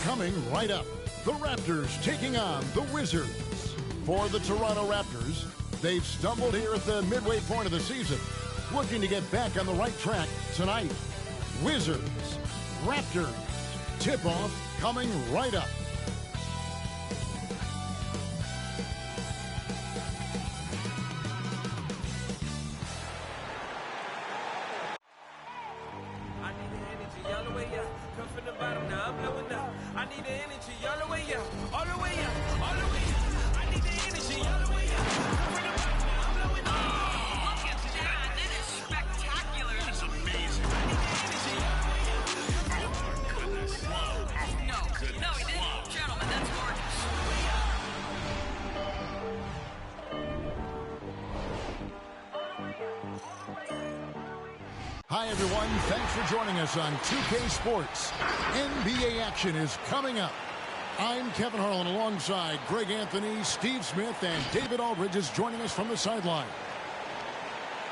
Coming right up, the Raptors taking on the Wizards. For the Toronto Raptors, they've stumbled here at the midway point of the season, looking to get back on the right track tonight. Wizards, Raptors, tip-off coming right up. I need the energy all the way up. Come from the bottom, now I'm blowing up. I need the energy all the way up, all the way up, all the way up. I need the energy all the way up. Come from the bottom, now I'm blowing up. Look at that. That is spectacular. That's amazing. I need the energy all the way up. Goodness. No, he didn't. Gentlemen, that's gorgeous. Hi, everyone. Thanks for joining us on 2K Sports. NBA action is coming up. I'm Kevin Harlan alongside Greg Anthony, Steve Smith, and David Aldridge is joining us from the sideline.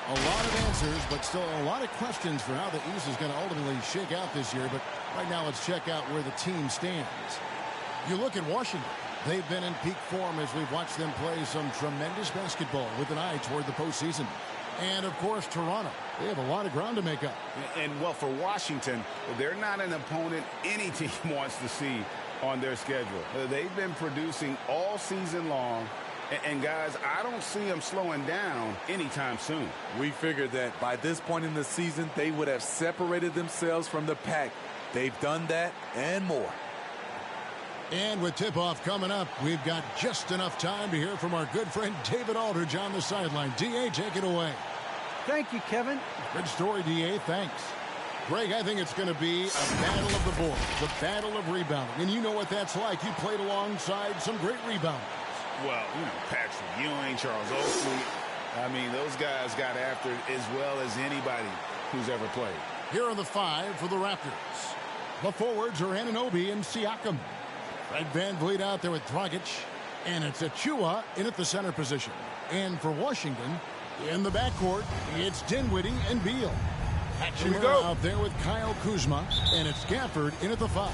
A lot of answers, but still a lot of questions for how the East is going to ultimately shake out this year. But right now, let's check out where the team stands. You look at Washington. They've been in peak form as we've watched them play some tremendous basketball with an eye toward the postseason. And, of course, Toronto. They have a lot of ground to make up. And, well, for Washington, they're not an opponent any team wants to see on their schedule. They've been producing all season long. And, guys, I don't see them slowing down anytime soon. We figured that by this point in the season, they would have separated themselves from the pack. They've done that and more. And with tip-off coming up, we've got just enough time to hear from our good friend David Aldridge on the sideline. D.A., take it away. Thank you, Kevin. Good story, D.A., thanks. Greg, I think it's going to be a battle of the boards, the battle of rebounding. And you know what that's like. You played alongside some great rebounders. Well, you know, Patrick Ewing, Charles Oakley. I mean, those guys got after it as well as anybody who's ever played. Here are the five for the Raptors. The forwards are Anunoby and Siakam. Fred VanVleet out there with Dragic. And it's Achua in at the center position. And for Washington, in the backcourt, it's Dinwiddie and Beal. Hachimura out there with Kyle Kuzma. And it's Gafford in at the five.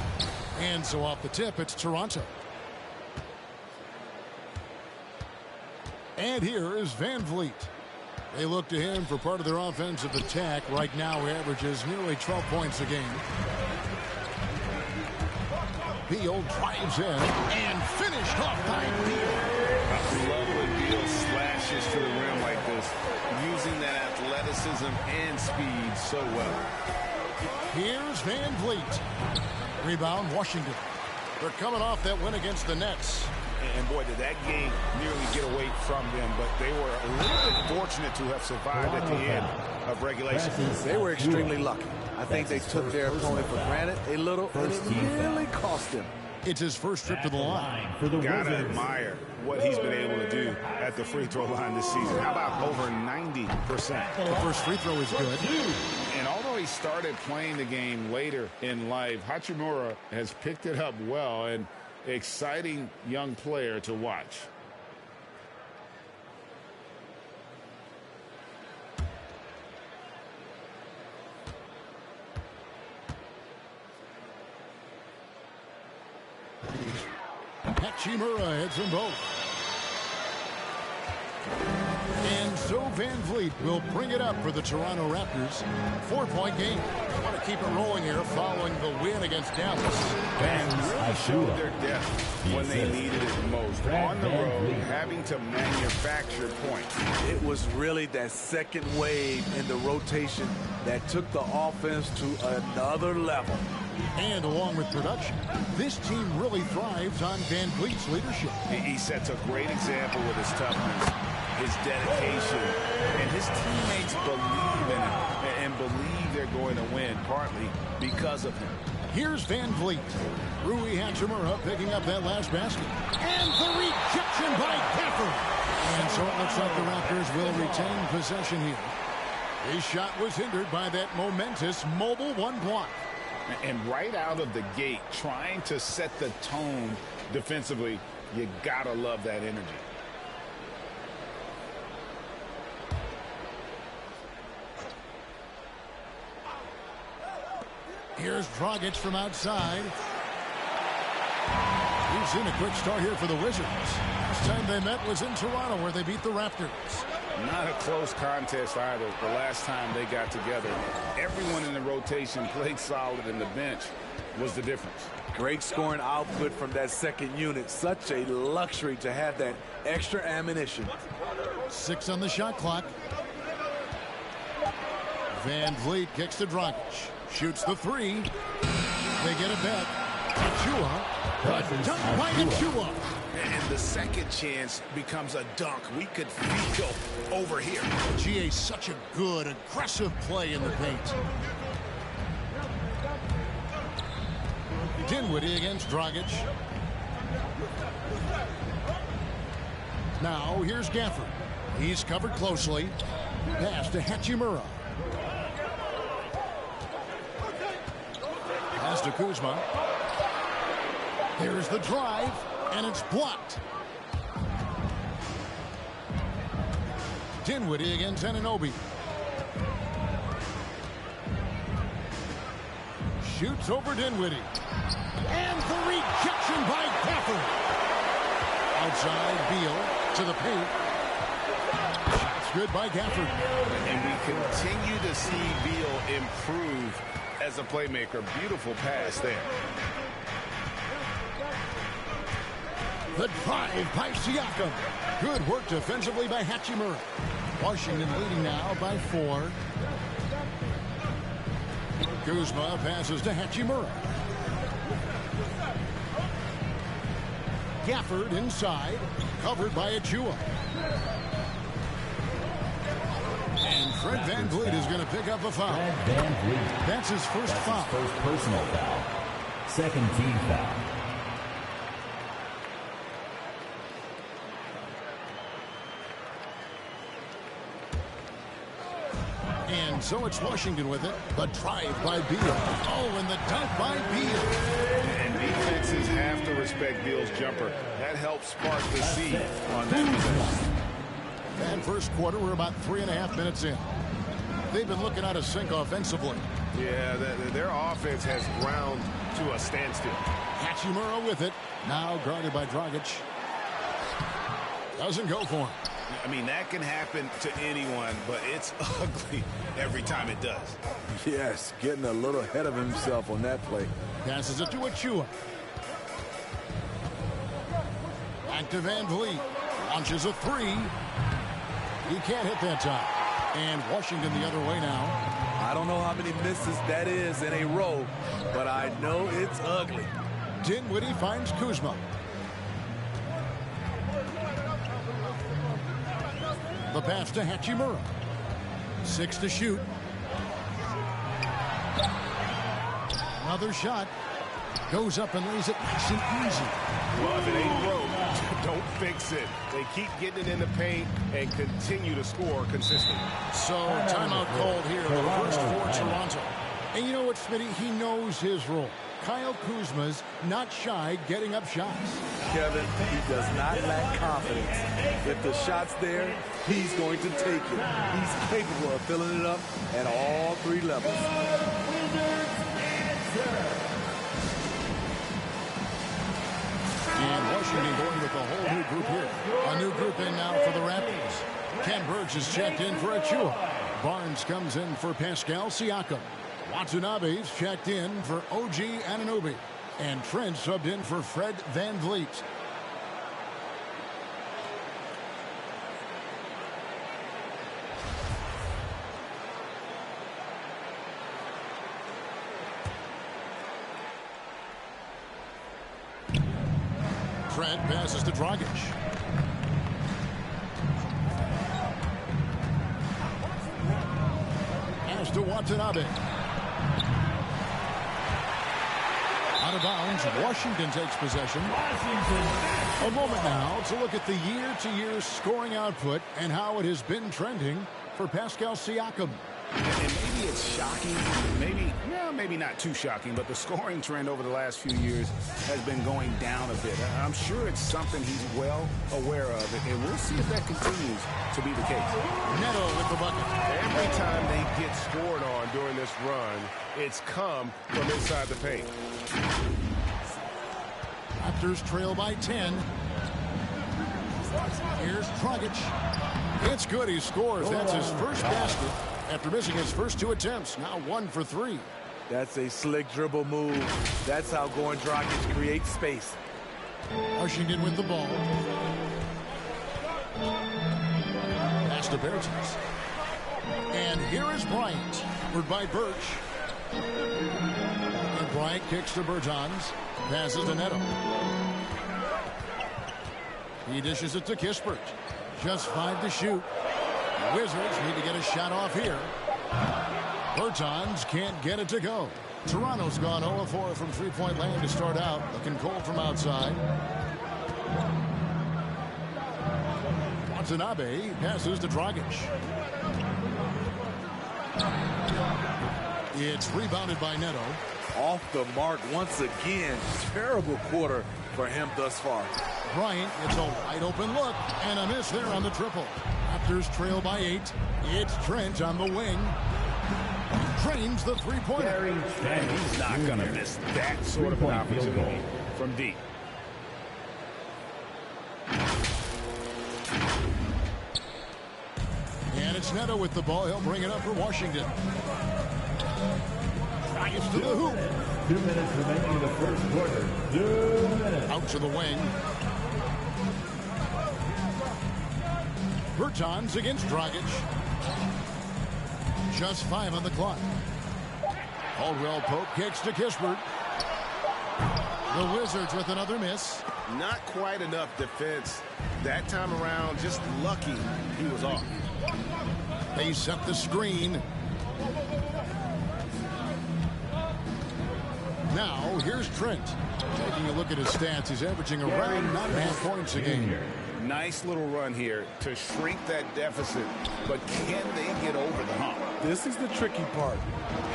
And so off the tip, it's Toronto. And here is VanVleet. They look to him for part of their offensive attack. Right now, he averages nearly 12 points a game. Beal drives in and finished off by Beal. I love when Beal slashes to the rim like this, using that athleticism and speed so well. Here's VanVleet. Rebound, Washington. They're coming off that win against the Nets. And boy, did that game nearly get away from them, but they were a little bit fortunate to have survived at the end of regulation. They were extremely lucky. I think they took their opponent for granted a little, and it nearly cost them. It's his first trip to the line. Gotta admire what he's been able to do at the free throw line this season. How about over 90%? The first free throw is good. And although he started playing the game later in life, Hachimura has picked it up well, and exciting young player to watch. Hachimura hits them both. And so VanVleet will bring it up for the Toronto Raptors. 4-point game. They want to keep it rolling here following the win against Dallas. And really showed their depth when they needed it most. On the road, having to manufacture points. It was really that second wave in the rotation that took the offense to another level. And along with production, this team really thrives on VanVleet's leadership. He sets a great example with his toughness, his dedication, and his teammates believe in him and believe they're going to win, partly because of him. Here's VanVleet. Rui Hachimura picking up that last basket. And the rejection by Gafford. And so it looks like the Raptors will retain possession here. His shot was hindered by that momentous mobile one block. And right out of the gate, trying to set the tone defensively, you gotta love that energy. Here's Dragic from outside. We've seen a quick start here for the Wizards. Last time they met was in Toronto, where they beat the Raptors. Not a close contest either. The last time they got together, everyone in the rotation played solid, and the bench was the difference. Great scoring output from that second unit. Such a luxury to have that extra ammunition. 6 on the shot clock. Van Vliet kicks to Dragic. Shoots the 3. They get it back. Achua. Dunk by Achua. And the second chance becomes a dunk. We could feel over here. GA, such a good, aggressive play in the paint. Dinwiddie against Dragic. Now, here's Gafford. He's covered closely. Pass to Hachimura. Pass to Kuzma. Here's the drive, and it's blocked. Dinwiddie against Anunoby. Shoots over Dinwiddie. And the rejection by Gafford. Outside, Beal to the paint. Shots good by Gafford. And we continue to see Beal improve as a playmaker. Beautiful pass there. The drive by Siakam. Good work defensively by Hachimura. Washington leading now by 4. Kuzma passes to Hachimura. Gafford inside, covered by Achua. And Fred VanVleet is going to pick up a foul. That's his first foul. First personal foul. Second team foul. And so it's Washington with it. The drive by Beal. Oh, and the dunk by Beal. And defenses have to respect Beal's jumper. That helps spark the seed on that possession. And first quarter, we're about 3.5 minutes in. They've been looking out of sync offensively. Yeah, their offense has ground to a standstill. Hachimura with it. Now guarded by Dragic. Doesn't go for him. I mean, that can happen to anyone, but it's ugly every time it does. Yes, getting a little ahead of himself on that play. Passes it to Achua. Back to VanVleet. Launches a 3. He can't hit that time. And Washington the other way now. I don't know how many misses that is in a row, but I know it's ugly. Dinwiddie finds Kuzma. The pass to Hachimura. 6 to shoot. Another shot. Goes up and lays it nice and easy. Well, if it ain't broke, don't fix it. They keep getting it in the paint and continue to score consistently. So, timeout called here, the first for Toronto. And you know what, Smitty? He knows his role. Kyle Kuzma's not shy getting up shots. Kevin, he does not lack confidence. If the shot's there, he's going to take it. He's capable of filling it up at all 3 levels. And Washington going with a whole new group here. A new group in now for the Raptors. Ken Burge is checked in for Achua. Barnes comes in for Pascal Siakam. Watanabe's checked in for OG Anunoby. And Trent subbed in for Fred VanVleet. Trent passes to Dragic. Pass to Watanabe. Out of bounds, Washington takes possession. A moment now to look at the year-to-year scoring output and how it has been trending for Pascal Siakam. And maybe maybe it's shocking, maybe not too shocking, but the scoring trend over the last few years has been going down a bit. I'm sure it's something he's well aware of, and we'll see if that continues to be the case. Neto with the bucket. Every time they get scored on during this run, it's come from inside the paint. Raptors trail by 10. Here's Dragic. It's good. He scores. That's his first basket after missing his first 2 attempts. Now 1 for 3. That's a slick dribble move. That's how Goran Dragic creates space. Washington with the ball. Pass to Bertans. And here is Bryant. Covered by Birch. And Bryant kicks to Bertans. Passes to Neto. He dishes it to Kispert. Just 5 to shoot. The Wizards need to get a shot off here. Bertans can't get it to go. Toronto's gone 0-4 from three-point land to start out. Looking cold from outside. Watanabe passes to Dragic. It's rebounded by Neto. Off the mark once again. Terrible quarter for him thus far. Bryant gets a wide open look and a miss there on the triple. Raptors trail by 8. It's Trent on the wing. Drains the three-pointer. And he's not going to miss that sort of an opportunity from deep. And it's Neto with the ball. He'll bring it up for Washington. Dragic to the hoop. 2 minutes remaining in the first quarter. 2 minutes. Out to the wing. Bertans against Dragic. Just 5 on the clock. Caldwell Pope kicks to Kispert. The Wizards with another miss. Not quite enough defense that time around. Just lucky he was off. They set the screen. Now, here's Trent. Taking a look at his stats, he's averaging around 9.5 points a game. Nice little run here to shrink that deficit, but can they get over the hump? This is the tricky part.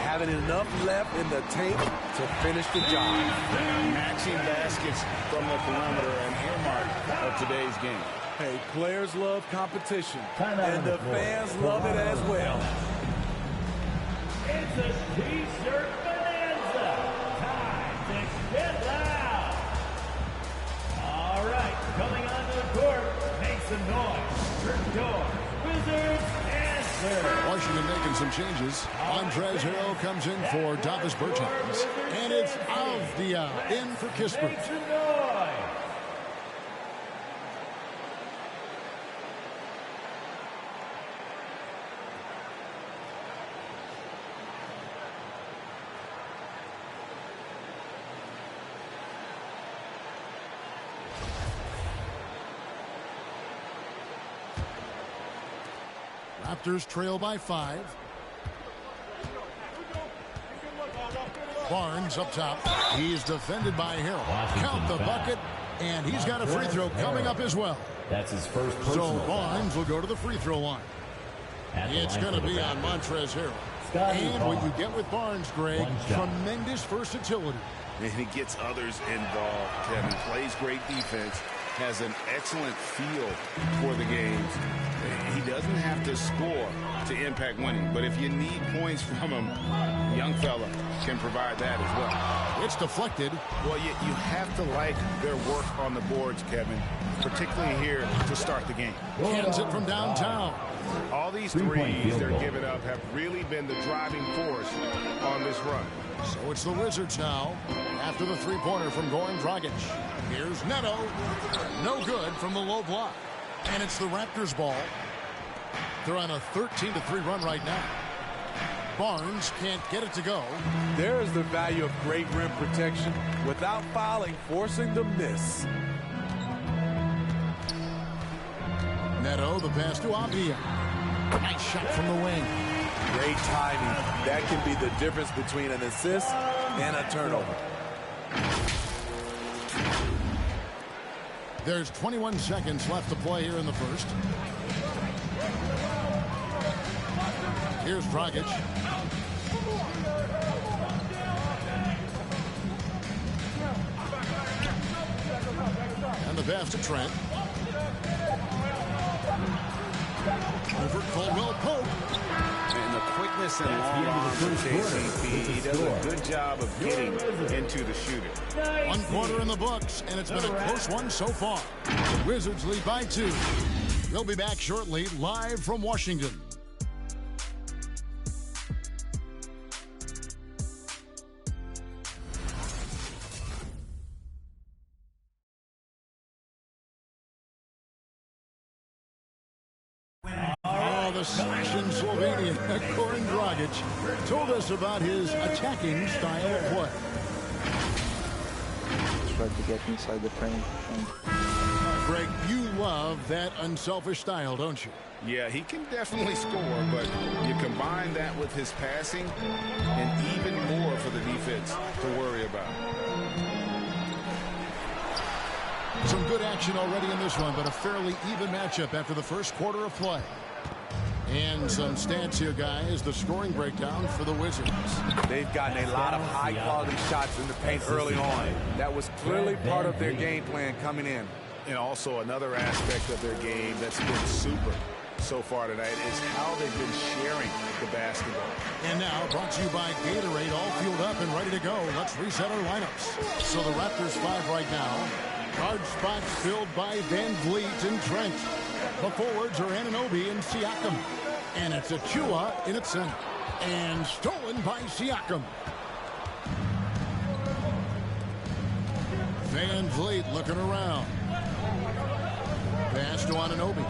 Having enough left in the tank to finish the job. Matching baskets from the perimeter, an earmark of today's game. Hey, players love competition, and the fans love it as well. It's a T-shirt bonanza. Time to get loud. All right, coming onto the court, make some noise. Curtain door. Wizards answer. Washington making some changes. Montrezl Harrell comes in for Davis Bertans. And it's Avdia in for Kispert. Make some noise. Raptors trail by 5. Barnes up top. He's defended by Harrell. Count the bucket, and he's got a free throw coming up as well. That's his first So personal Barnes will go to the free throw line. It's going to be on Montrezl Harrell. And what you get with Barnes, Greg, tremendous versatility. And he gets others involved. Kevin plays great defense, has an excellent feel for the games. He doesn't have to score to impact winning, but if you need points from him, young fella can provide that as well. It's deflected. Well, you have to like their work on the boards, Kevin, particularly here to start the game. Cans it from downtown. All these threes they're giving up have really been the driving force on this run. So it's the Wizards now after the three-pointer from Goran Dragic. Here's Neto. No good from the low block. And it's the Raptors' ball. They're on a 13-3 run right now. Barnes can't get it to go. There is the value of great rim protection without fouling, forcing the miss. Neto, the pass to Avdia. Nice shot from the wing. Great timing. That can be the difference between an assist and a turnover. There's 21 seconds left to play here in the first. Here's Dragic. the pass to Trent. Over Caldwell Pope. And the quickness and long arms from KCP, he does a good job of getting into the shooter. 1 quarter in the books, and it's been a close one so far. The Wizards lead by 2. They'll be back shortly, live from Washington. The Saxon Slovenian Goran Dragic told us about his attacking style of play. Tried to get inside the frame. Greg, you love that unselfish style, don't you? Yeah, he can definitely score, but you combine that with his passing and even more for the defense to worry about. Some good action already in this one, but a fairly even matchup after the first quarter of play. And some stats here, guys. The scoring breakdown for the Wizards. They've gotten a lot of high-quality shots in the paint early on. That was clearly part of their game plan coming in. And also another aspect of their game that's been super so far tonight is how they've been sharing the basketball. And now, brought to you by Gatorade, all fueled up and ready to go. Let's reset our lineups. So the Raptors 5 right now. Guard spots filled by Van Vliet and Trent. The forwards are Anunoby and Siakam. And it's Achua in its center. And stolen by Siakam. Van Vliet looking around. Pass to Anunoby.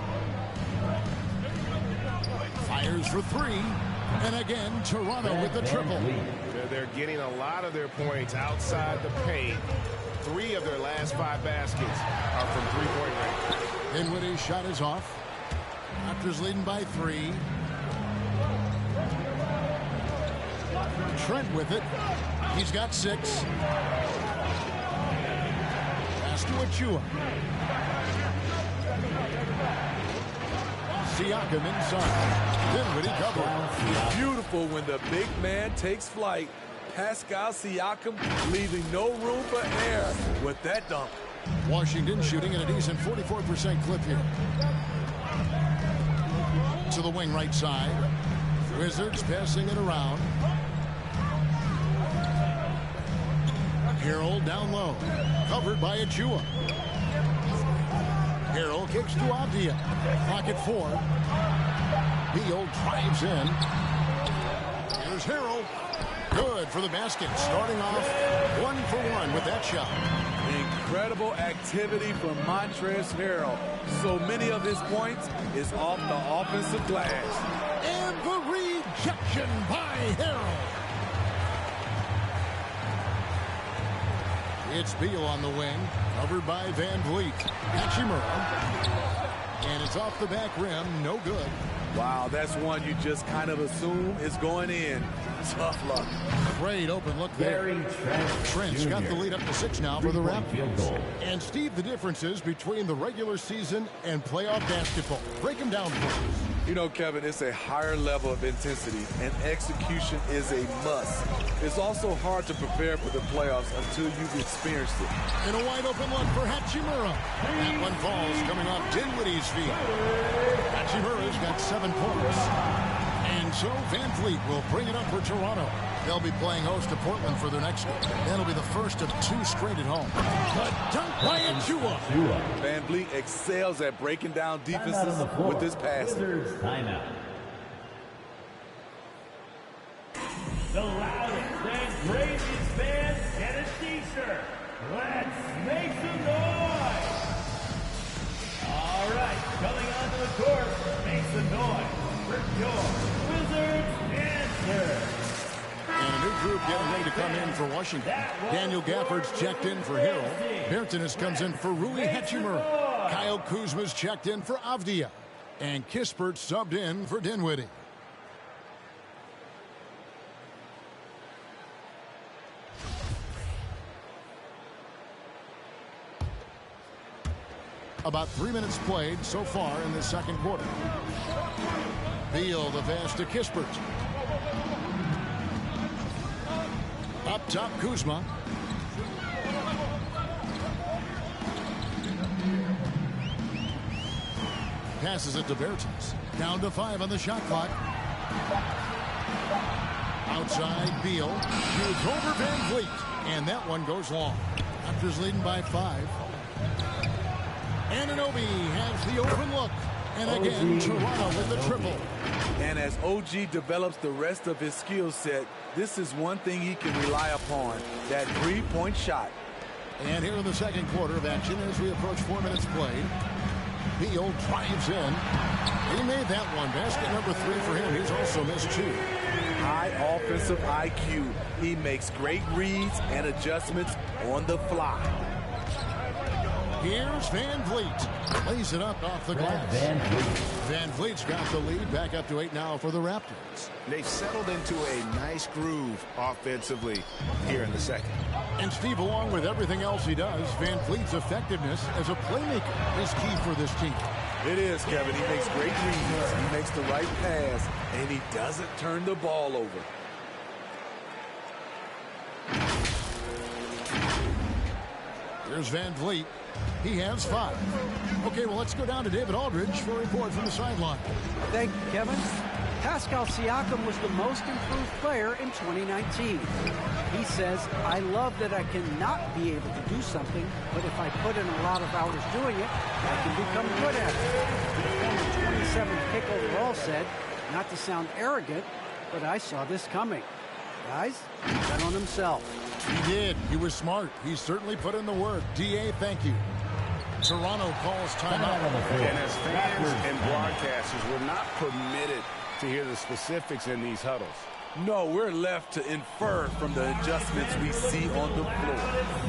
Fires for 3. And again, Toronto with the triple. They're getting a lot of their points outside the paint. 3 of their last 5 baskets are from three-point range. Dinwiddie's shot is off. Raptors leading by 3. Trent with it. He's got 6. Pass to Achua. Siakam inside. Dinwiddie covered. Beautiful when the big man takes flight. Pascal Siakam leaving no room for error with that dunk. Washington shooting at a decent 44% clip here. To the wing right side. Wizards passing it around. Harrell down low. Covered by Achua. Harrell kicks to Avdia. Pocket 4. Beal drives in. Here's Harrell. Good for the basket. Starting off 1 for 1 with that shot. Incredible activity from Montrezl Harrell. So many of his points is off the offensive glass. And the rejection by Harrell. It's Beal on the wing, covered by Van Vliet. Hachimura. And it's off the back rim, no good. Wow, that's one you just kind of assume is going in. Tough luck. Great open look there. Trent's got the lead up to 6 now for the Raptors. And Steve, the differences between the regular season and playoff basketball. Break them down for us. You know, Kevin, it's a higher level of intensity, and execution is a must. It's also hard to prepare for the playoffs until you've experienced it. And a wide open look for Hachimura. That one falls coming off Dinwiddie's feet. Hachimura's got 7 points. And so Van Vliet will bring it up for Toronto. They'll be playing host to Portland for their next game. That'll be the first of 2 straight at home. The dunk by Achua. Van Vliet excels at breaking down defenses with his passing. Timeout. The loudest and greatest fans get a t-shirt. Let's make some noise. All right, coming onto the court, make some noise for your Wizards answer. And a new group getting ready to come in for Washington. Daniel Gafford's checked in for Harrell. Bertanis comes in for Rui Hachimura. Kyle Kuzma's checked in for Avdia. And Kispert subbed in for Dinwiddie. About 3 minutes played so far in the second quarter. Beal the pass to Kispert. Up top, Kuzma. Passes it to Bertens. Down to 5 on the shot clock. Outside, Beal. Shoots over Van Vliet. And that one goes long. Raptors leading by 5. Anunoby has the open look. And again, Toronto with the triple. And as OG develops the rest of his skill set, this is one thing he can rely upon, that three-point shot. And here in the second quarter of action as we approach 4 minutes played. Beal drives in. He made that one. Basket number 3 for him. He's also missed 2. High offensive IQ. He makes great reads and adjustments on the fly. Here's Van Vliet. Lays it up off the glass. Van Vliet's got the lead. Back up to 8 now for the Raptors. They've settled into a nice groove offensively here in the second. And Steve, along with everything else he does, Van Vliet's effectiveness as a playmaker is key for this team. It is, Kevin. He makes great reads. He makes the right pass, and he doesn't turn the ball over. Here's Van Vliet. He has 5. Okay, well, let's go down to David Aldridge for a report from the sideline. Thank you, Kevin. Pascal Siakam was the most improved player in 2019. He says, I love that I cannot be able to do something, but if I put in a lot of hours doing it, I can become good at it. The former 27th pick overall said, not to sound arrogant, but I saw this coming. Guys, he bet on himself. He did. He was smart. He certainly put in the work. DA, thank you. Toronto calls timeout. And as fans and broadcasters, we're not permitted to hear the specifics in these huddles. No, we're left to infer from the adjustments we see on the floor.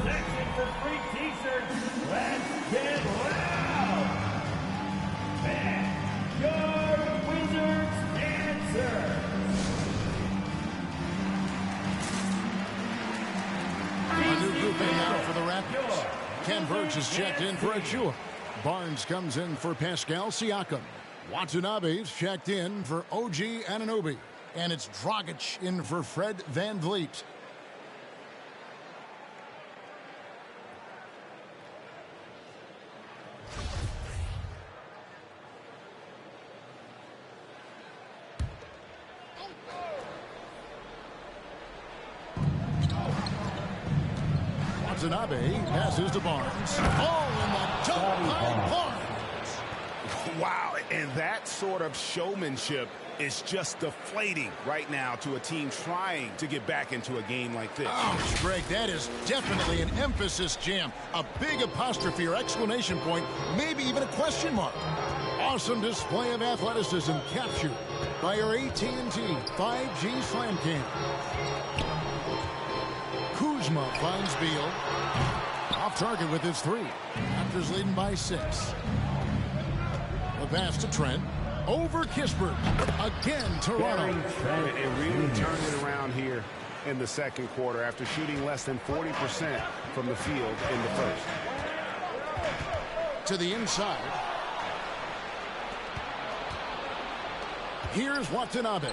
Section for free t-shirts. Let's get loud. And your Wizards answer. A new grouping now for the Raptors. Ken Burge is checked in for Achua. Barnes comes in for Pascal Siakam. Watanabe's checked in for OG Anunoby. And it's Dragic in for Fred Van Vliet. Watanabe passes to Barnes. All in the dunk by Barnes. Wow, and that sort of showmanship is just deflating right now to a team trying to get back into a game like this. Ouch, Greg, that is definitely an emphasis jam. A big apostrophe or exclamation point, maybe even a question mark. Awesome display of athleticism captured by our AT&T 5G Slam Cam. Kuzma finds Beal. Off target with his 3. Raptors leading by 6. The pass to Trent. Over Kispert. Again, Toronto. And really turned it around here in the second quarter after shooting less than 40% from the field in the first. To the inside. Here's Watanabe.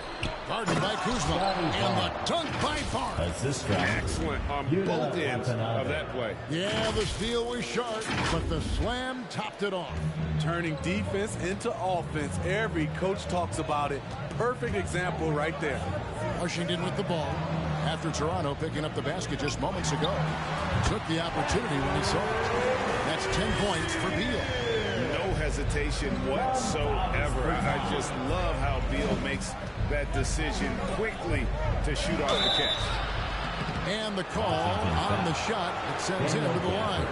Guarded by Kuzma. And the dunk by Barnes. Excellent on both ends of that play. Yeah, the steal was sharp, but the slam topped it off. Turning defense into offense. Every coach talks about it. Perfect example right there. Washington with the ball. After Toronto picking up the basket just moments ago. Took the opportunity when he saw it. That's 10 points for Beal. No hesitation whatsoever. I just love how Beal makes that decision quickly to shoot off the catch. And the call on the shot that sends him to the line.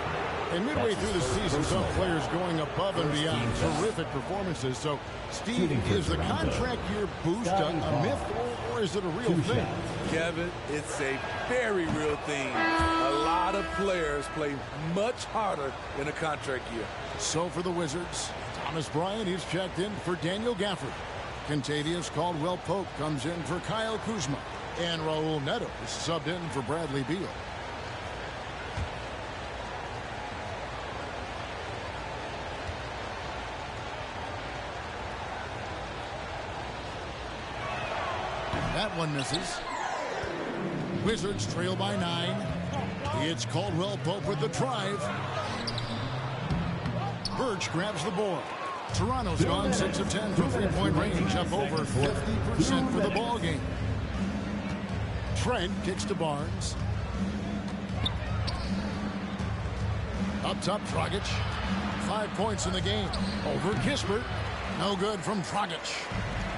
And midway through the season, some players going above and beyond. Terrific performances. So, Steve, is the contract year boost a myth, or is it a real thing? Kevin, it's a very real thing. A lot of players play much harder in a contract year. So for the Wizards, Thomas Bryant is checked in for Daniel Gafford. Contavious Caldwell-Pope comes in for Kyle Kuzma. And Raul Neto is subbed in for Bradley Beal. That one misses. Wizards trail by 9. It's Caldwell-Pope with the drive. Birch grabs the board. Toronto's gone 6 of 10 from three-point range, up over 50% for the ball game. Trent kicks to Barnes. Up top, Dragic. 5 points in the game. Over Kispert. No good from Dragic.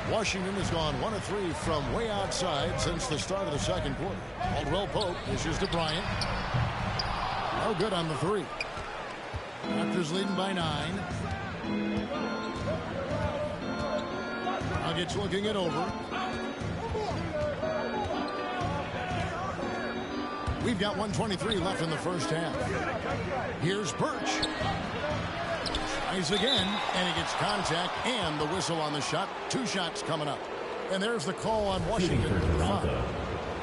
Washington has gone 1 of 3 from way outside since the start of the second quarter. Caldwell Pope dishes to Bryant. No good on the 3. Raptors leading by 9. Dragic looking it over. We've got 1:23 left in the first half. Here's Birch. Tries again, and he gets contact and the whistle on the shot. 2 shots coming up. And there's the call on Washington with the foul.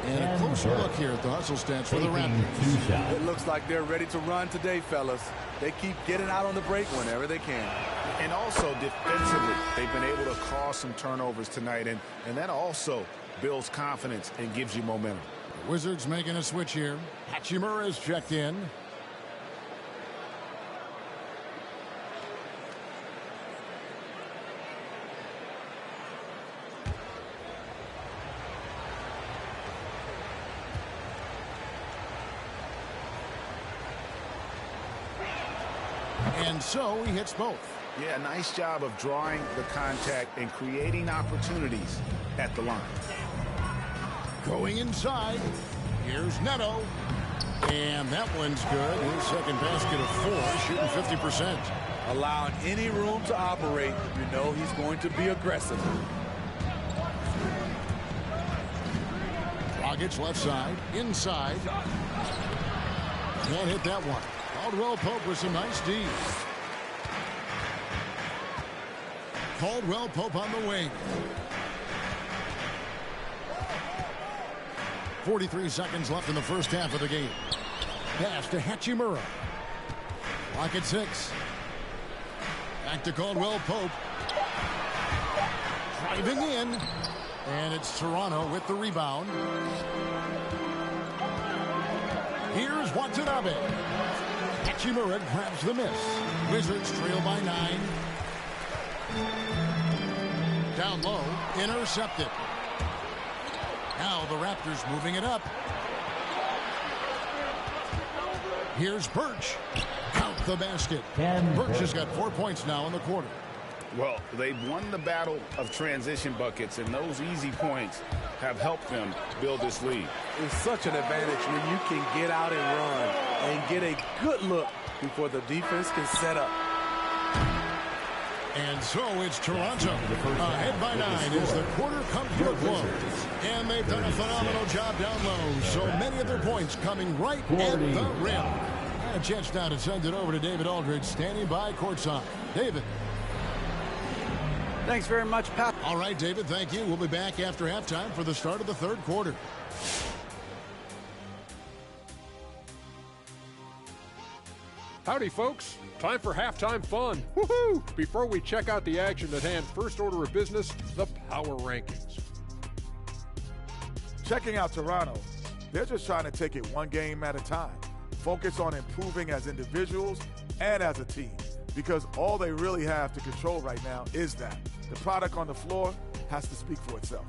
And a closer look here at the hustle stats for the Raptors. It looks like they're ready to run today, fellas. They keep getting out on the break whenever they can. And also defensively, they've been able to cause some turnovers tonight, and that also builds confidence and gives you momentum. The Wizards making a switch here. Hachimura is checked in. And so he hits both. Yeah, nice job of drawing the contact and creating opportunities at the line. Going inside. Here's Neto. And that one's good. His second basket of 4, shooting 50%. Allowing any room to operate, you know he's going to be aggressive. Dragic left side, inside. Can't hit that one. Caldwell Pope with some nice D. Caldwell Pope on the wing. 43 seconds left in the first half of the game. Pass to Hachimura. Clock at 6. Back to Caldwell Pope. Driving in. And it's Toronto with the rebound. Here's Watanabe. Hachimura grabs the miss. Wizards trail by 9. Down low. Intercepted. Now the Raptors moving it up. Here's Birch. Count the basket. Birch has got 4 points now in the quarter. Well, they've won the battle of transition buckets, and those easy points have helped them build this lead. It's such an advantage when you can get out and run and get a good look before the defense can set up. And so it's Toronto ahead by 9 as the quarter comes to a close. And they've done a phenomenal job down low. So many of their points coming right at the rim. A chance now to send it over to David Aldridge standing by courtside. David. Thanks very much, Pat. All right, David, thank you. We'll be back after halftime for the start of the third quarter. Howdy, folks. Time for halftime fun. Woohoo! Before we check out the action at hand, first order of business, the power rankings. Checking out Toronto, they're just trying to take it one game at a time. Focus on improving as individuals and as a team, because all they really have to control right now is that. The product on the floor has to speak for itself.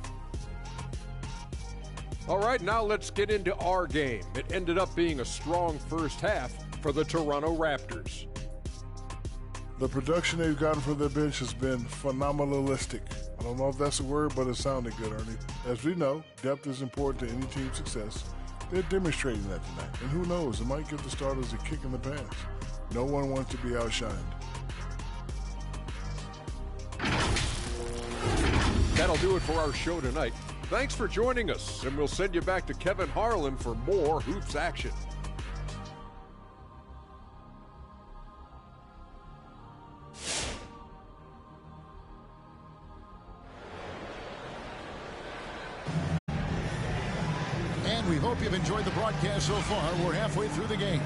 All right, now let's get into our game. It ended up being a strong first half for the Toronto Raptors. The production they've gotten from their bench has been phenomenalistic. I don't know if that's a word, but it sounded good, Ernie. As we know, depth is important to any team's success. They're demonstrating that tonight. And who knows, it might give the starters a kick in the pants. No one wants to be outshined. That'll do it for our show tonight. Thanks for joining us, and we'll send you back to Kevin Harlan for more hoops action. And we hope you've enjoyed the broadcast so far. We're halfway through the game.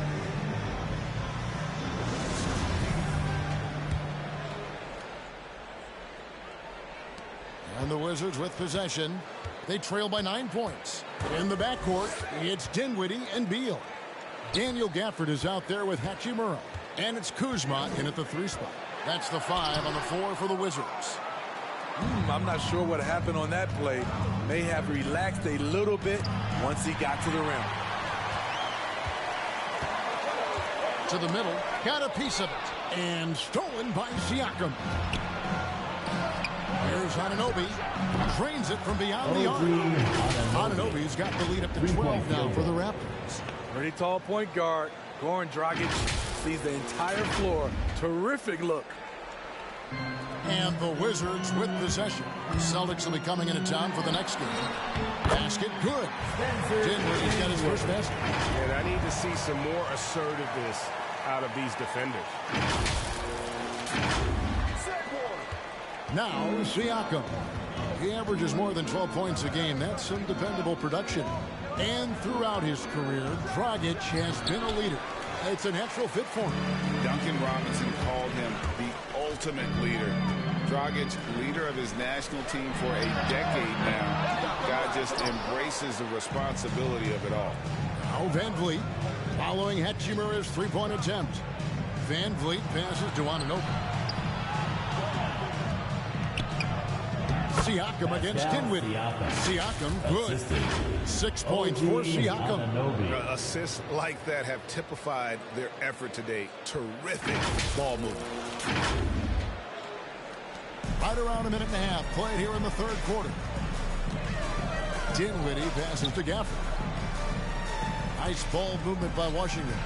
And the Wizards with possession. They trail by 9 points. In the backcourt, it's Dinwiddie and Beal. Daniel Gafford is out there with Hachimura. And it's Kuzma in at the 3 spot. That's the 5 on the 4 for the Wizards. I'm not sure what happened on that play. May have relaxed a little bit once he got to the rim. To the middle, got a piece of it, and stolen by Siakam. Here's Anunoby, drains it from beyond the arc. Anunoby's got the lead up to 12 now for the Raptors. Pretty tall point guard. Goran Dragic sees the entire floor. Terrific look. And the Wizards with possession. Celtics will be coming into town for the next game. Basket good. Dinwiddie's got his first basket. And I need to see some more assertiveness out of these defenders. Now Siakam. He averages more than 12 points a game. That's some dependable production. And throughout his career, Dragic has been a leader. It's a natural fit for him. Duncan Robinson called him the ultimate leader. Dragic, leader of his national team for a decade now. Guy just embraces the responsibility of it all. Now Van Vliet following Hachimura's three-point attempt. Van Vliet passes to Anunoby. Siakam against Dinwiddie. Siakam, good. 6 points for Siakam. Assists like that have typified their effort today. Terrific ball movement. Right around a minute and a half played here in the third quarter. Dinwiddie passes to Gafford. Nice ball movement by Washington.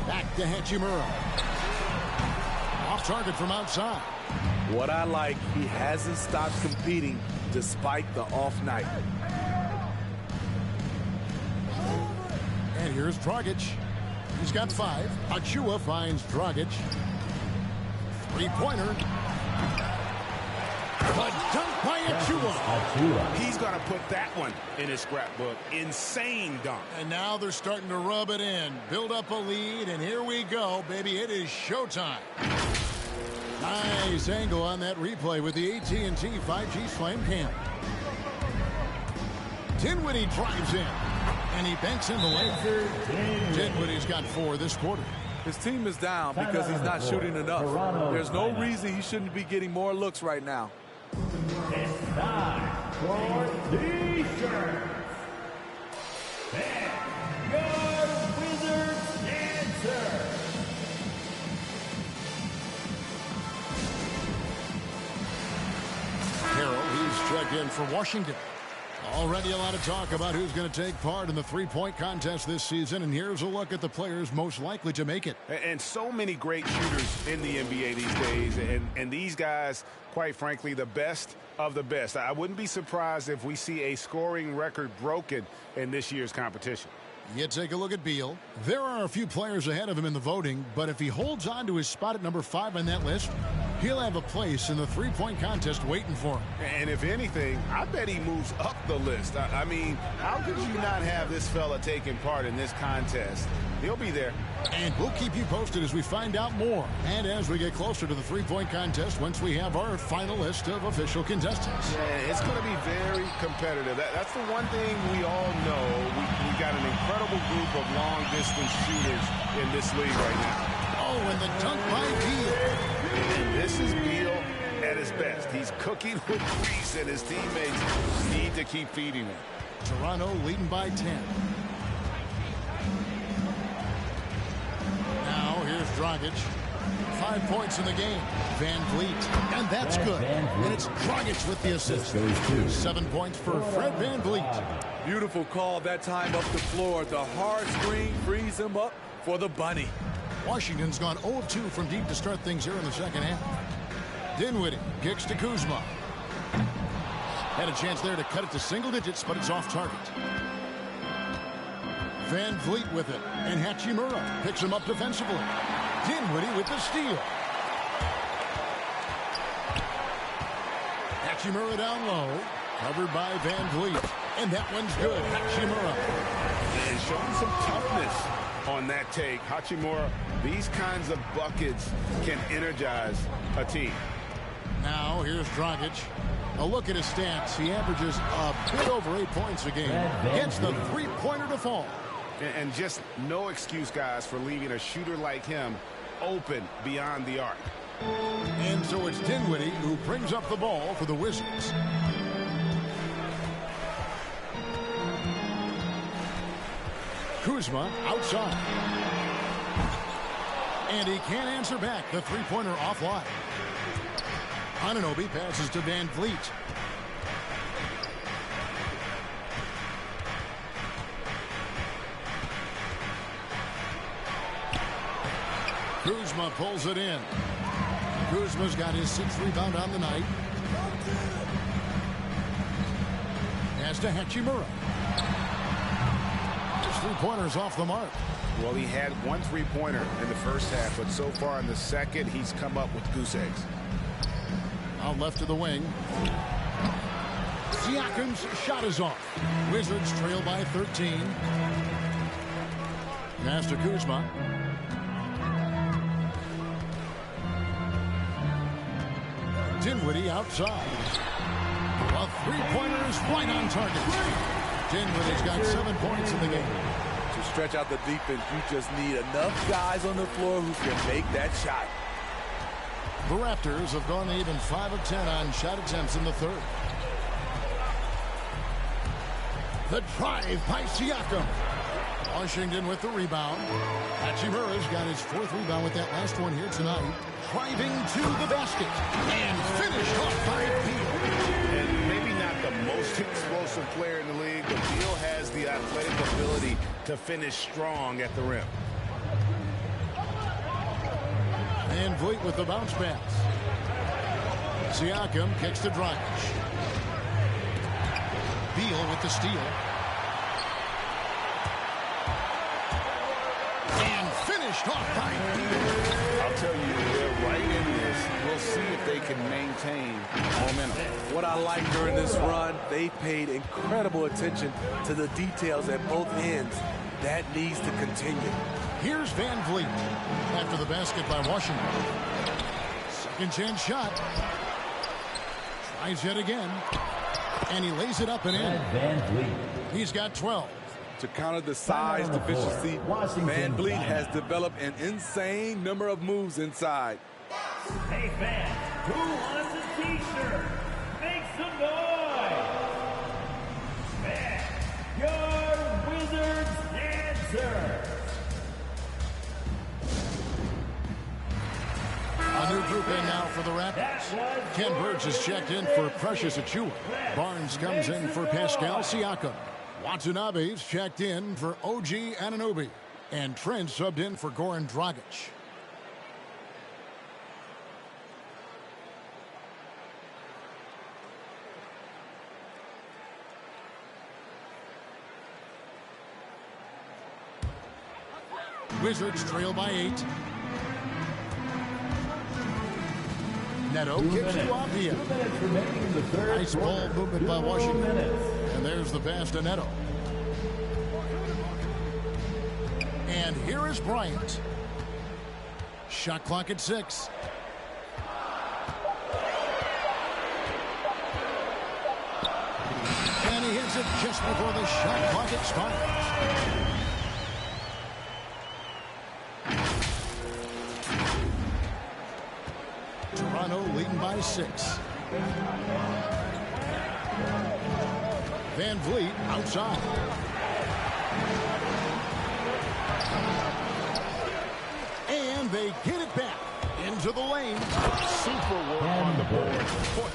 Back to Hachimura. Off target from outside. What I like, he hasn't stopped competing despite the off night. And here's Dragic. He's got 5. Achua finds Dragic. Three-pointer. A dunk by Achua. He's going to put that one in his scrapbook. Insane dunk. And now they're starting to rub it in. Build up a lead, and here we go, baby. It is showtime. Nice angle on that replay with the AT&T 5G Slam Cam. Dinwiddie drives in, and he banks in the layup. Dinwiddie's got 4 this quarter. His team is down because he's not shooting enough. There's no reason he shouldn't be getting more looks right now. It's time for the shirts. And your Wizards answer. Carroll, he's checked in for Washington. Already a lot of talk about who's going to take part in the three-point contest this season, and here's a look at the players most likely to make it. And so many great shooters in the NBA these days, and these guys, quite frankly, the best of the best. I wouldn't be surprised if we see a scoring record broken in this year's competition. You take a look at Beal. There are a few players ahead of him in the voting, but if he holds on to his spot at number 5 on that list, he'll have a place in the three-point contest waiting for him. And if anything, I bet he moves up the list. I mean, how could you not have this fella taking part in this contest? He'll be there. And we'll keep you posted as we find out more. And as we get closer to the three-point contest, once we have our final list of official contestants. Yeah, it's going to be very competitive. That's the one thing we all know. We got an incredible group of long-distance shooters in this league right now. Oh, and the dunk by Beal. And this is Beal at his best. He's cooking with grease, and his teammates need to keep feeding him. Toronto leading by 10. Now here's Dragic. 5 points in the game. Van Vliet. And that's good. And it's Dragic with the assist. 7 points for Fred Van Vliet. Beautiful call that time up the floor. The hard screen frees him up for the bunny. Washington's gone 0-2 from deep to start things here in the second half. Dinwiddie kicks to Kuzma. Had a chance there to cut it to single digits, but it's off target. Van Vliet with it, and Hachimura picks him up defensively. Dinwiddie with the steal. Hachimura down low, covered by Van Vliet, and that one's good. Hachimura. And showing some toughness on that take. Hachimura, these kinds of buckets can energize a team. Now here's Dragic. A look at his stats. He averages a bit over 8 points a game. Gets the three-pointer to fall. And just no excuse, guys, for leaving a shooter like him open beyond the arc. And so it's Dinwiddie who brings up the ball for the Wizards. Kuzma outside. And he can't answer back. The three-pointer offline. Anunoby passes to Van Vliet. Kuzma pulls it in. Kuzma's got his 6th rebound on the night. Pass to Hachimura. His three-pointer's off the mark. Well, he had one three-pointer in the first half, but so far in the second, he's come up with goose eggs. Out left to the wing. Siakam's shot is off. Wizards trail by 13. Pass to Kuzma. Dinwiddie outside. A three-pointer is right on target. Dinwiddie's got 7 points in the game. To stretch out the defense, you just need enough guys on the floor who can make that shot. The Raptors have gone even 5 of 10 on shot attempts in the third. The drive by Siakam. Washington with the rebound. Hachimura's got his 4th rebound with that last one here tonight. Driving to the basket and finished off by Beal. And maybe not the most explosive player in the league, but Beal has the athletic ability to finish strong at the rim. Van Vliet with the bounce pass. Siakam kicks to Dragic. Beal with the steal. And finished off by Beal. I'll tell you, they're right in this. We'll see if they can maintain momentum. What I like during this run, they paid incredible attention to the details at both ends. That needs to continue. Here's Van Vliet after the basket by Washington. Second chance shot. Tries yet again. And he lays it up and in. Van Vliet. He's got 12. To counter the size deficiency, Van Vliet has developed an insane number of moves inside. Hey fans, who wants a t-shirt? Make some noise! Backyard Wizards dancers! A new group in now for the Raptors. Ken Burge is checked in for Precious Achiuwa. Barnes comes in for Pascal Siakam. Watanabe's checked in for OG Anunoby. And Trent subbed in for Goran Dragic. Wizards trail by 8. Neto kicks to Avia. Nice ball movement by Washington. And there's the pass to Neto. And here is Bryant. Shot clock at 6. And he hits it just before the shot clock expires. Toronto leading by 6. Van Vliet outside. And they get it back into the lane. Super work on the board. Boy,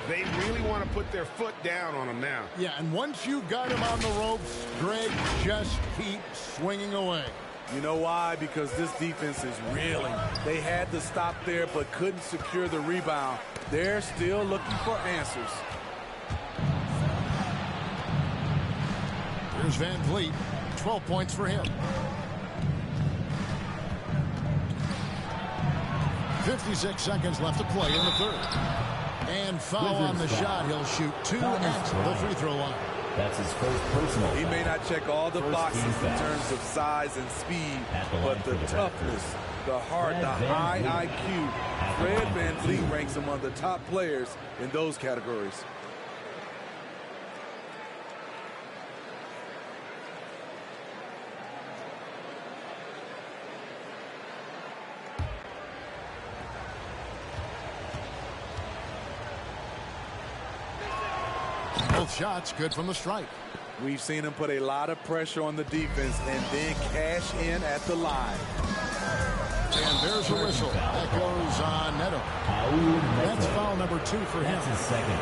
they really want to put their foot down on him now. Yeah, and once you got him on the ropes, Greg, just keep swinging away. You know why? Because this defense is reeling. They had to stop there but couldn't secure the rebound. They're still looking for answers. Here's Van Vliet. 12 points for him. 56 seconds left to play in the third. And foul on the shot. He'll shoot 2 at the free throw line. That's his first personal. He may not check all the boxes in terms of size and speed, but the toughness, the heart, the high IQ, Fred Van Vliet ranks among the top players in those categories. Both shots good from the strike. We've seen him put a lot of pressure on the defense and then cash in at the line. And there's a whistle. That goes on Neto. That's foul number 2 for him.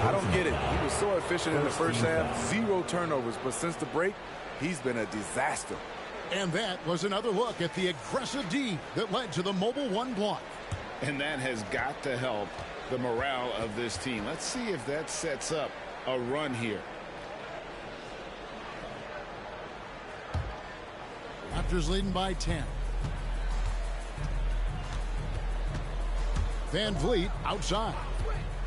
I don't get it. He was so efficient in the first half. 0 turnovers. But since the break, he's been a disaster. And that was another look at the aggressive D that led to the mobile 1 block. And that has got to help the morale of this team. Let's see if that sets up a run here. Raptors leading by 10. Van Vliet outside.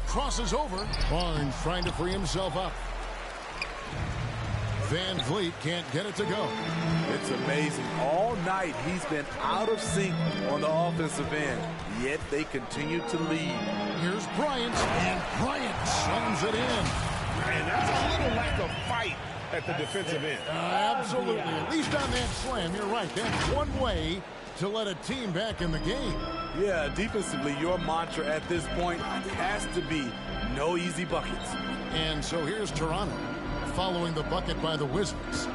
Crosses over. Barnes trying to free himself up. Van Vliet can't get it to go. It's amazing. All night he's been out of sync on the offensive end, yet they continue to lead. Here's Bryant, and Bryant slams it in. And that's a little lack of fight at the defensive end. Absolutely. At least on that slam, you're right. That's one way to let a team back in the game. Yeah, defensively, your mantra at this point has to be no easy buckets. And so here's Toronto, following the bucket by the Wizards.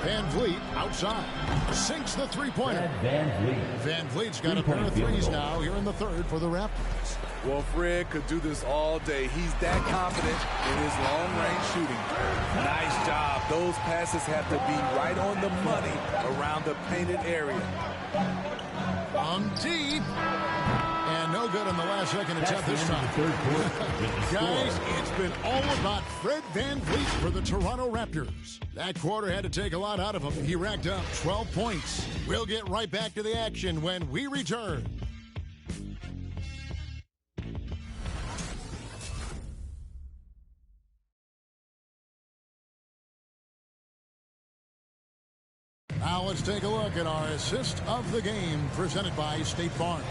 Van Vliet outside. Sinks the three-pointer. Van Vliet's got a pair of threes now here in the third for the Raptors. Well, Fred could do this all day. He's that confident in his long-range shooting. Nice job. Those passes have to be right on the money around the painted area. From deep. And no good on the last second attempt this time. Guys, it's been all about Fred Van Vliet for the Toronto Raptors. That quarter had to take a lot out of him. He racked up 12 points. We'll get right back to the action when we return. Now let's take a look at our assist of the game presented by State Farm.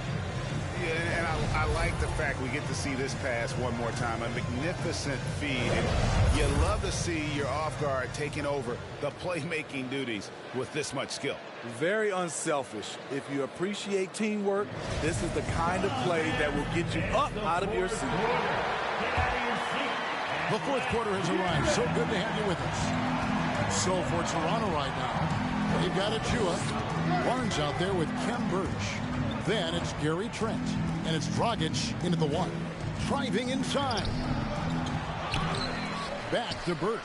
Yeah, and I like the fact we get to see this pass one more time. A magnificent feed. And you love to see your off guard taking over the playmaking duties with this much skill. Very unselfish. If you appreciate teamwork, this is the kind of play that will get you up out of your seat. The fourth quarter has arrived. So good to have you with us. So for Toronto right now, they've got Achua. Barnes out there with Kem Birch. Then it's Gary Trent. And it's Dragic into the one. Driving inside. Back to Birch.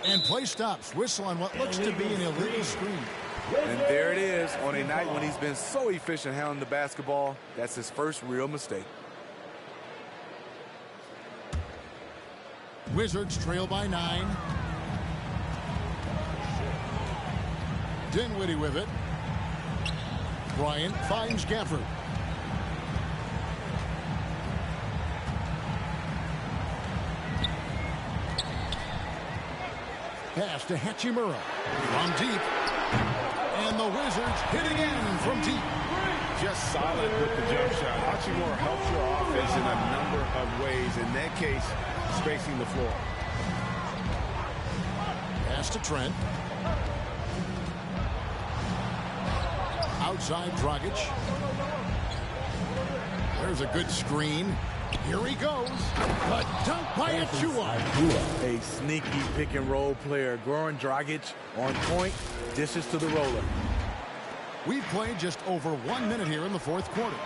And play stops. Whistle on what looks to be an illegal screen. And there it is. On a night when he's been so efficient handling the basketball, that's his first real mistake. Wizards trail by 9. Dinwiddie with it. Bryant finds Gafford. Pass to Hachimura from deep. And the Wizards hit again from deep. Just solid with the jump shot. Hachimura helps your offense in a number of ways. In that case, spacing the floor. Pass to Trent. Outside Dragic. There's a good screen. Here he goes. A dunk by Achua. A sneaky pick and roll player. Goran Dragic on point. Dishes to the roller. We've played just over 1 minute here in the fourth quarter.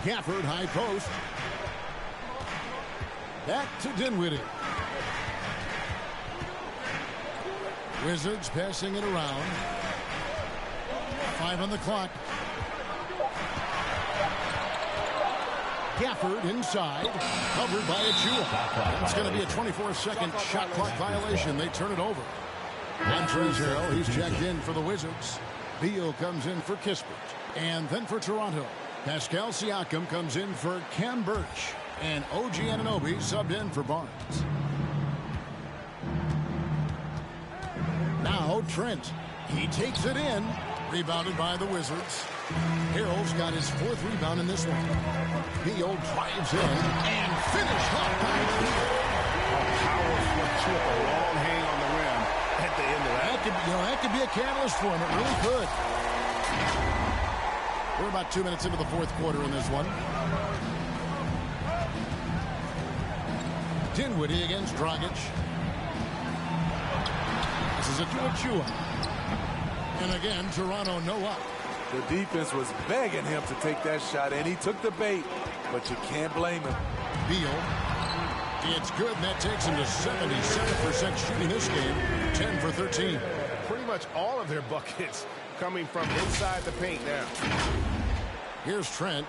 Gafford high post. Back to Dinwiddie. Wizards passing it around. 5 on the clock. Gafford inside. Covered by Achua. It's going to be a 24-second shot clock violation. They turn it over. Montrezl Harrell, he's checked in for the Wizards. Beal comes in for Kispert. And then for Toronto, Pascal Siakam comes in for Kem Birch. And OG Anunoby subbed in for Barnes. Now Trent. He takes it in. Rebounded by the Wizards. Harrell's got his 4th rebound in this one. Beal drives in and finished off by Beal. A powerful chip, a long hang on the rim at the end of that. That could be a catalyst for him. It really could. We're about 2 minutes into the fourth quarter in this one. Dinwiddie against Dragic. This is a Chua. And again, Toronto no up. The defense was begging him to take that shot, and he took the bait, but you can't blame him. Beal. It's good, and that takes him to 77% shooting this game. 10 for 13. Pretty much all of their buckets coming from inside the paint now. Here's Trent.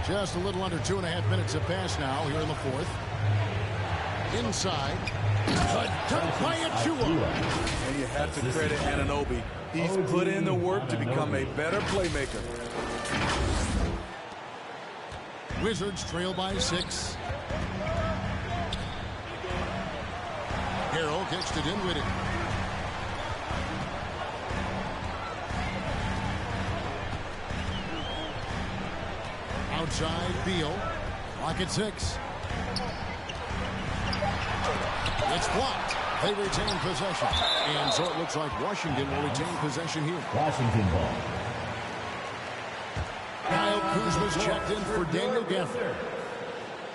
Just a little under 2.5 minutes have passed now here in the fourth. Inside. A dunk by Achua. And you have to credit Anunoby. He's put in the work to become a better playmaker. Wizards trail by 6. Harrell kicks to Dinwiddie. Outside, Beal. Clock at 6. It's blocked. They retain possession. And so it looks like Washington will retain possession here. Washington ball. Kyle Kuzma's checked in for Daniel Gafford.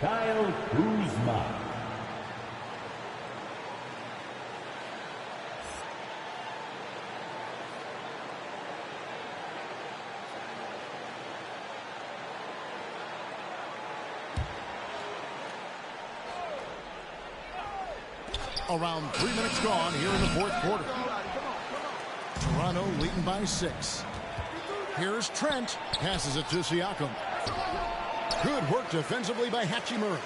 Kyle Kuzma. Around 3 minutes gone here in the fourth quarter. Toronto leading by 6. Here's Trent. Passes it to Siakam. Good work defensively by Hachimura.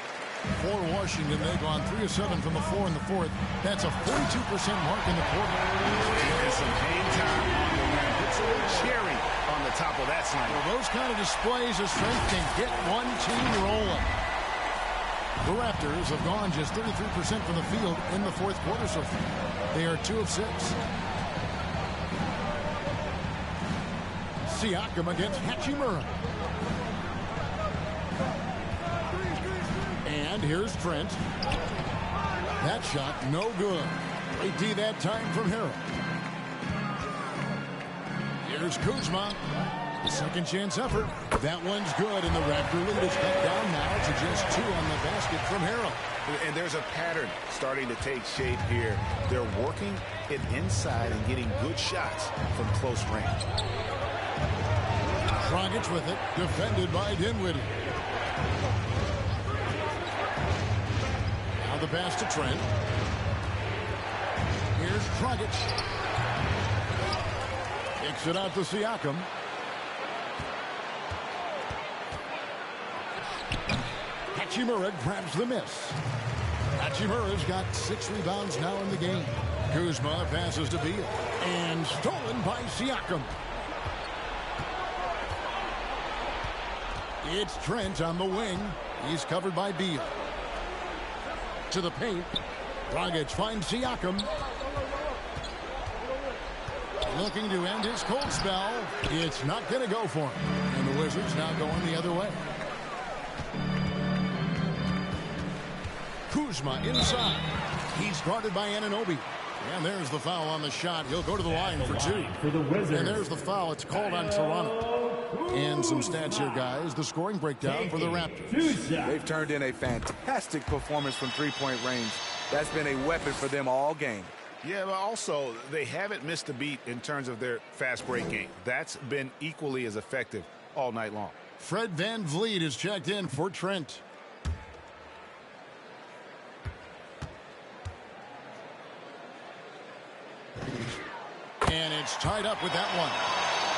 For Washington, they've gone 3 of 7 from the floor in the fourth. That's a 42% mark in the quarter. And some game time on the rim. It's a little cherry on the top of that slam. Well, those kind of displays of strength can get one team rolling. The Raptors have gone just 33% from the field in the fourth quarter so far. They are 2 of 6. Siakam against Hachimura. And here's Trent. That shot no good. Great D that time from Harrell. Here's Kuzma. Second chance effort. That one's good, and the Raptor lead is cut down now to just 2 on the basket from Harrell. And there's a pattern starting to take shape here. They're working it inside and getting good shots from close range. Dragic with it, defended by Dinwiddie. Now the pass to Trent. Here's Dragic. Kicks it out to Siakam. Hachimura grabs the miss. Hachimura's got 6 rebounds now in the game. Kuzma passes to Beal. And stolen by Siakam. It's Trent on the wing. He's covered by Beal. To the paint. Dragic finds Siakam. Looking to end his cold spell. It's not going to go for him. And the Wizards now going the other way. Kuzma inside. He's guarded by Anunoby. And there's the foul on the shot. He'll go to the line for 2. For the Wizards. And there's the foul. It's called on Toronto. And some stats here, guys. The scoring breakdown for the Raptors. They've turned in a fantastic performance from three-point range. That's been a weapon for them all game. Yeah, but also, they haven't missed a beat in terms of their fast break game. That's been equally as effective all night long. Fred VanVleet is checked in for Trent. And it's tied up with that one.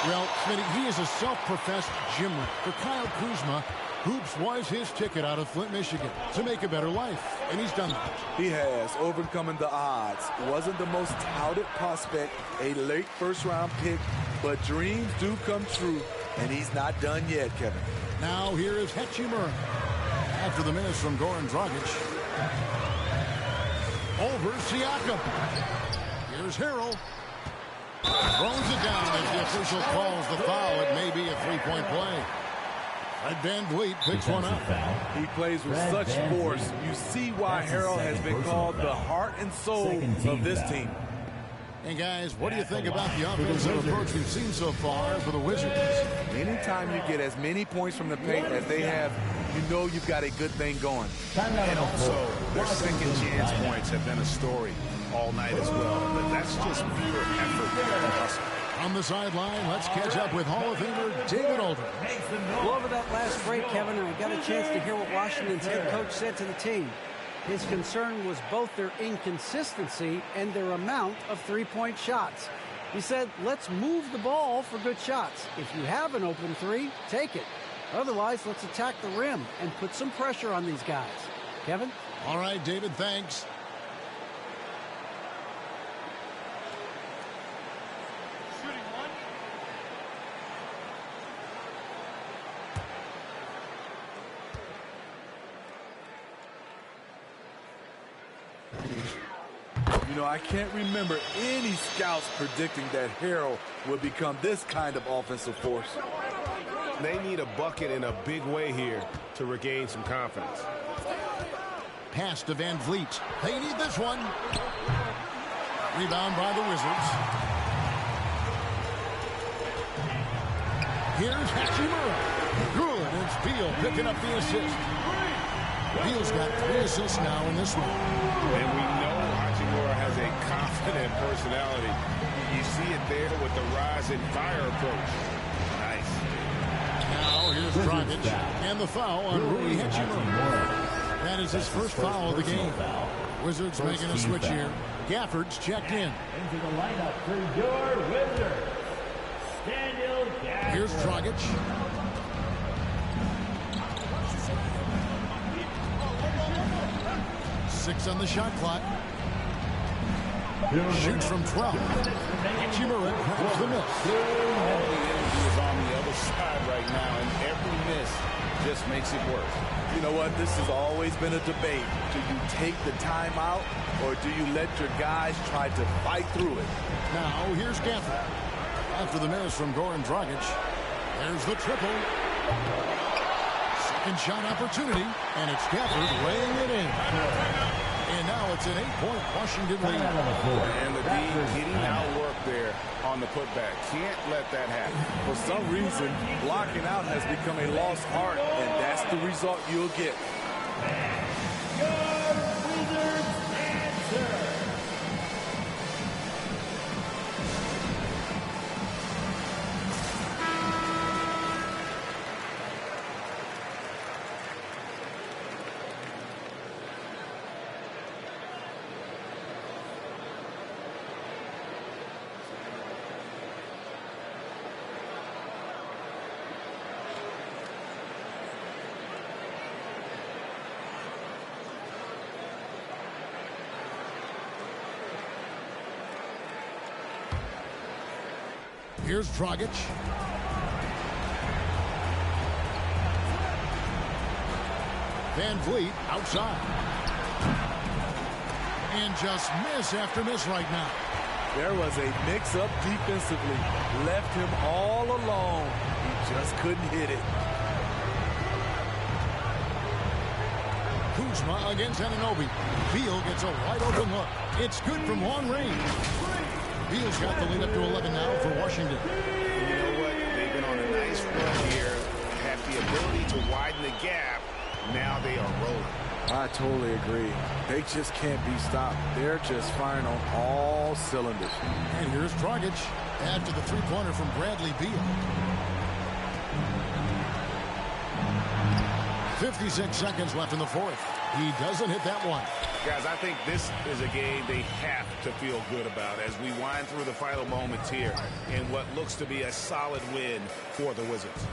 Well, Smitty, he is a self-professed gym rat. For Kyle Kuzma, hoops was his ticket out of Flint, Michigan to make a better life. And he's done that. He has, overcoming the odds. Wasn't the most touted prospect, a late first-round pick, but dreams do come true, and he's not done yet, Kevin. Now here is Hachimura. After the miss from Goran Dragic. Over Siakam. Here's Harrell. Throws it down as the official calls the foul. It may be a 3-point play. Fred VanVleet picks one up. He plays with such force. You see why Harrell has been called the heart and soul of this team. And guys, what do you think about the offensive approach we've seen so far for the Wizards? Anytime you get as many points from the paint as they have, you know you've got a good thing going. And also, their second chance points have been a story all night as well. But that's just pure effort and hustle. On the sideline, let's catch up with Hall of Famer David Aldridge. Well, over that last break, Kevin, I got a chance to hear what Washington's head coach said to the team. His concern was both their inconsistency and their amount of three-point shots. He said, let's move the ball for good shots. If you have an open three, take it. Otherwise, let's attack the rim and put some pressure on these guys. Kevin? All right, David, thanks. You know, I can't remember any scouts predicting that Harrell would become this kind of offensive force. They need a bucket in a big way here to regain some confidence. Pass to Van Vliet. They need this one. Rebound by the Wizards. Here's Hachimura. Good. It's Beal picking up the assist. Beal's got 3 assists now in this one. And we know Hachimura has a confident personality. You see it there with the rise and fire approach. Nice. Now here's Dragic and the foul on Rui Hachimura. That is his first foul of the game. Wizards making a switch here. Gafford's checked in. Into the lineup for your Wizards, Daniel Gafford. Here's Dragic. Six on the shot clock. Shoots from 12. Hachimura grabs the miss. All the energy is on the other side right now, and every miss just makes it worse. You know what? This has always been a debate. Do you take the timeout, or do you let your guys try to fight through it? Now, here's Gafford. After the miss from Goran Dragic, there's the triple. Second shot opportunity, and it's Gafford laying it in. And now it's an 8-point Washington lead. And the D getting outworked there on the putback. Can't let that happen. For some reason, blocking out has become a lost art, and that's the result you'll get. Your Wizards answer. Here's Dragic. Van Vliet outside. And just miss after miss right now. There was a mix-up defensively. Left him all alone. He just couldn't hit it. Kuzma against Anunoby. Beal gets a wide open look. It's good from long range. Beal's got the lead up to 11 now for Washington. And you know what? They've been on a nice run here. Have the ability to widen the gap. Now they are rolling. I totally agree. They just can't be stopped. They're just firing on all cylinders. And here's Dragic after the three-pointer from Bradley Beal. 56 seconds left in the fourth. He doesn't hit that one. Guys, I think this is a game they have to feel good about as we wind through the final moments here in what looks to be a solid win for the Wizards.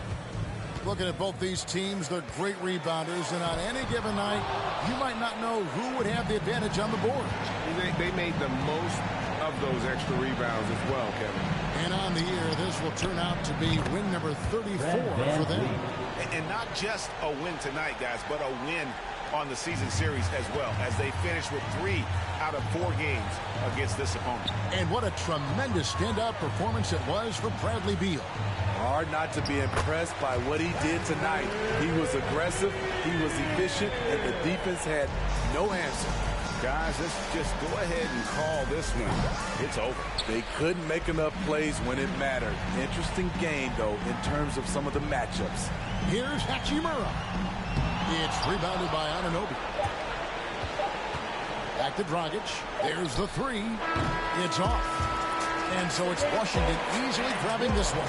Looking at both these teams, they're great rebounders, and on any given night, you might not know who would have the advantage on the board. They made the most of those extra rebounds as well, Kevin. And on the year, this will turn out to be win number 34 for them. And not just a win tonight, guys, but a win on the season series as well, as they finish with 3 out of 4 games against this opponent. And what a tremendous standout performance it was for Bradley Beal. Hard not to be impressed by what he did tonight. He was aggressive, he was efficient, and the defense had no answer. Guys, let's just go ahead and call this one. It's over. They couldn't make enough plays when it mattered. Interesting game, though, in terms of some of the matchups. Here's Hachimura. It's rebounded by Anunoby. Back to Dragic. There's the three. It's off. And so it's Washington easily grabbing this one.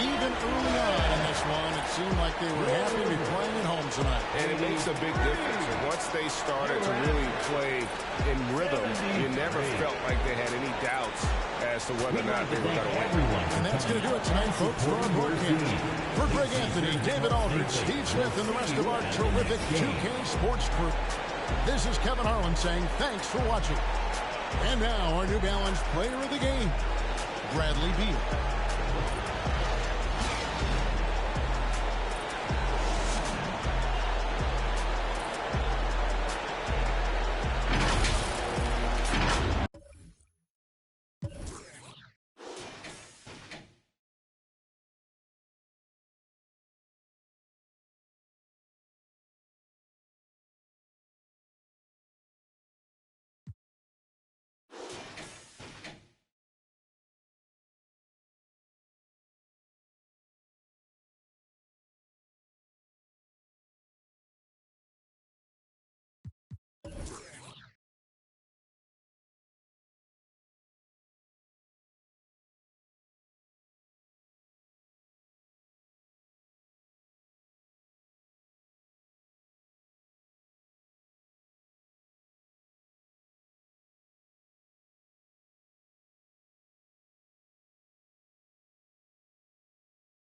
Even early on in this one, it seemed like they were happy to be playing at home tonight. And it makes a big difference. Once they started to really play in rhythm, you never felt like they had any doubts as to whether or not they were going to win. And that's going to do it tonight, folks, for our broadcast. For Greg Anthony, David Aldridge, Steve Smith, and the rest of our terrific 2K Sports crew, this is Kevin Harlan saying thanks for watching. And now our New Balance player of the game, Bradley Beal.